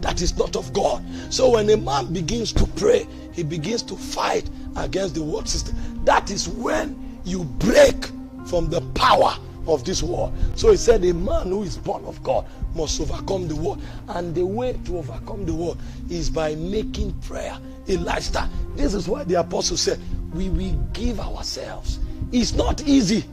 that is not of God. So when a man begins to pray, he begins to fight against the world system. That is when you break from the power of this world. So he said a man who is born of God must overcome the world. And the way to overcome the world is by making prayer a lifestyle. This is why the apostle said, we will give ourselves. It's not easy.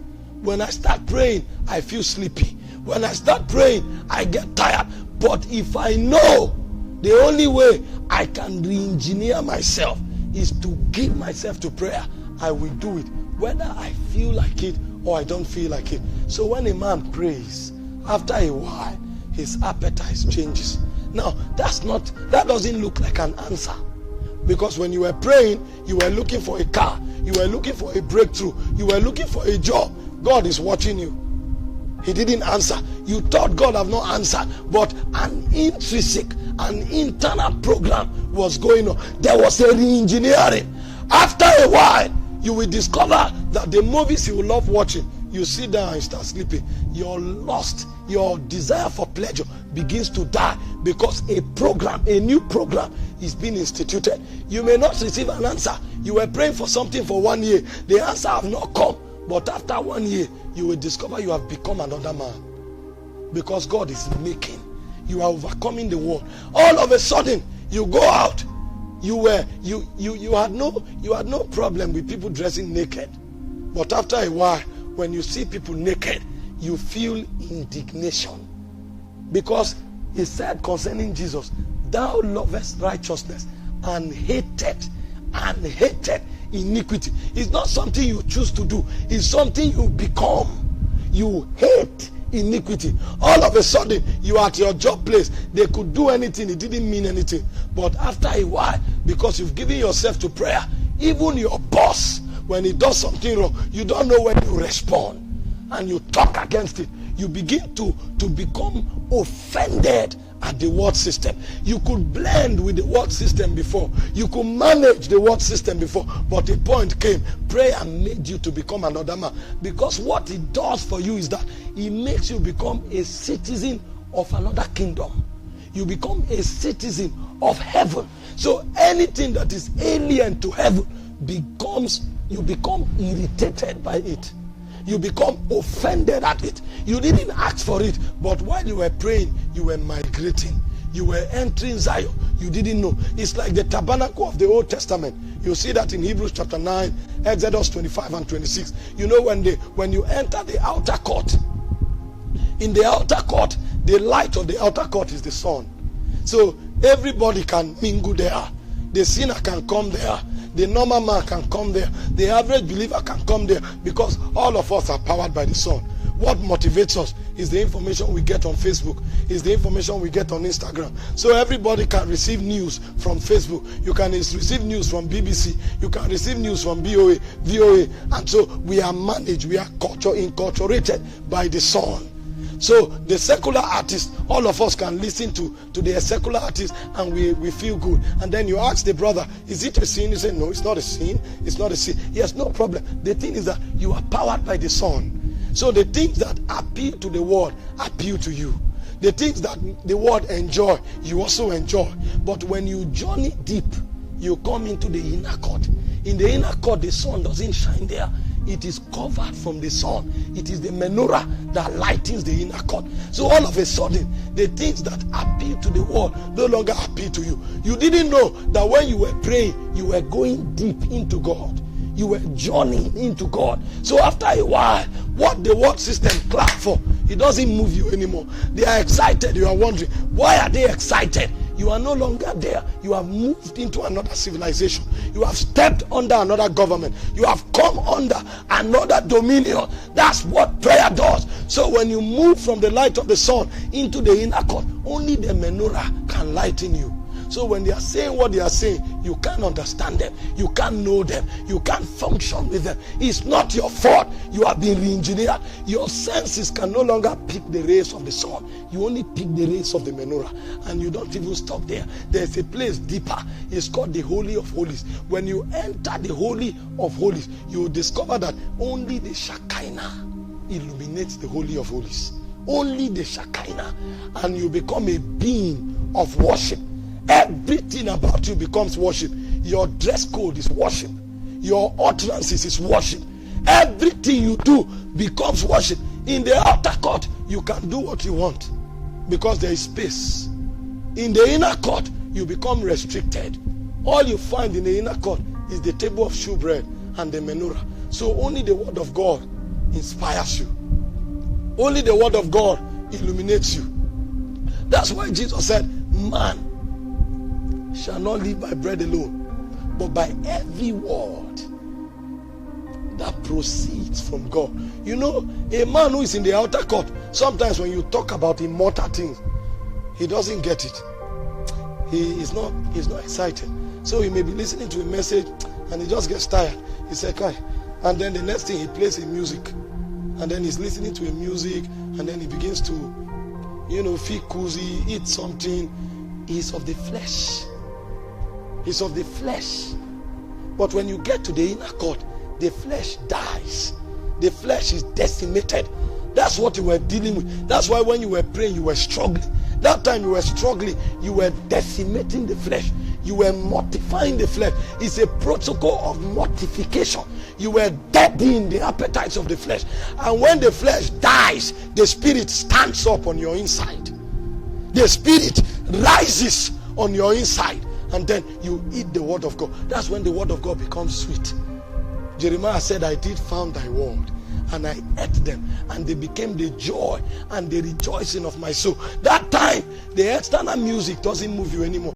When I start praying, I feel sleepy. When I start praying, I get tired. But if I know the only way I can re-engineer myself is to give myself to prayer, I will do it, whether I feel like it or I don't feel like it. So when a man prays, after a while, his appetite changes. Now, that doesn't look like an answer. Because when you were praying, you were looking for a car, you were looking for a breakthrough, you were looking for a job. God is watching you. He didn't answer. You thought God have not answered, but an intrinsic, an internal program was going on. There was a re-engineering. After a while, you will discover that the movies you love watching, you sit down and start sleeping. Your lust, your desire for pleasure begins to die because a new program is being instituted. You may not receive an answer. You were praying for something for 1 year. The answer have not come. But after 1 year, you will discover you have become another man. Because God is making. You are overcoming the world. All of a sudden, you go out. You had no problem with people dressing naked. But after a while, when you see people naked, you feel indignation. Because he said concerning Jesus, thou lovest righteousness and hated iniquity. It's not something you choose to do. It's something you become. You hate iniquity. All of a sudden, you are at your job place. They could do anything. It didn't mean anything. But after a while, because you've given yourself to prayer, even your boss, when he does something wrong, you don't know when you respond. And you talk against it. You begin to become offended at the world system. You could blend with the world system before. You could manage the world system before. But a point came. Prayer made you to become another man. Because what it does for you is that it makes you become a citizen of another kingdom. You become a citizen of heaven. So anything that is alien to heaven you become irritated by it. You become offended at it. You didn't ask for it, but while you were praying, you were migrating. You were entering Zion. You didn't know. It's like the tabernacle of the Old Testament. You see that in Hebrews chapter 9, Exodus 25 and 26. You know, when you enter the outer court, in the outer court, the light of the outer court is the sun. So everybody can mingle there. The sinner can come there. The normal man can come there. The average believer can come there, because all of us are powered by the sun. What motivates us is the information we get on Facebook, is the information we get on Instagram. So everybody can receive news from Facebook. You can receive news from BBC. You can receive news from VOA. And so we are managed, we are enculturated by the sun. So the secular artist, all of us can listen to the secular artist and we feel good. And then you ask the brother, is it a sin? He said, no, it's not a sin. It's not a sin. Yes, no problem. The thing is that you are powered by the sun. So the things that appeal to the world appeal to you. The things that the world enjoy, you also enjoy. But when you journey deep, you come into the inner court. In the inner court, the sun doesn't shine there. It is covered from the sun. It is the menorah that lightens the inner court. So all of a sudden, the things that appeal to the world no longer appeal to you. You didn't know that when you were praying, you were going deep into God. You were journeying into God. So after a while, what the world system clap for, it doesn't move you anymore. They are excited. You are wondering, why are they excited? You are no longer there. You have moved into another civilization. You have stepped under another government. You have come under another dominion. That's what prayer does. So when you move from the light of the sun into the inner court, only the menorah can lighten you. So when they are saying what they are saying, you can't understand them. You can't know them. You can't function with them. It's not your fault. You have been re-engineered. Your senses can no longer pick the rays of the sun. You only pick the rays of the menorah. And you don't even stop there. There's a place deeper. It's called the Holy of Holies. When you enter the Holy of Holies, you will discover that only the Shekinah illuminates the Holy of Holies. Only the Shekinah. And you become a being of worship. Everything about you becomes worship. Your dress code is worship. Your utterances is worship. Everything you do becomes worship. In the outer court, you can do what you want because there is space. In the inner court, you become restricted. All you find in the inner court is the table of shewbread and the menorah. So only the word of God inspires you. Only the word of God illuminates you. That's why Jesus said, man shall not live by bread alone, but by every word that proceeds from God. You know, a man who is in the outer court, sometimes when you talk about immortal things, he doesn't get it. He's not excited. So he may be listening to a message and he just gets tired. He said, "Kai," and then the next thing he plays a music, and then he's listening to a music, and then he begins to, feel cozy, eat something. He's of the flesh. He's of the flesh. But when you get to the inner court, the flesh dies. The flesh is decimated. That's what you were dealing with. That's why when you were praying, you were struggling. That time you were struggling, you were decimating the flesh. You were mortifying the flesh. It's a protocol of mortification. You were deadening the appetites of the flesh. And when the flesh dies, the spirit stands up on your inside. The spirit rises on your inside. And then you eat the word of God. That's when the word of God becomes sweet. Jeremiah said, "I did found thy word, and I ate them, and they became the joy and the rejoicing of my soul." That time, the external music doesn't move you anymore.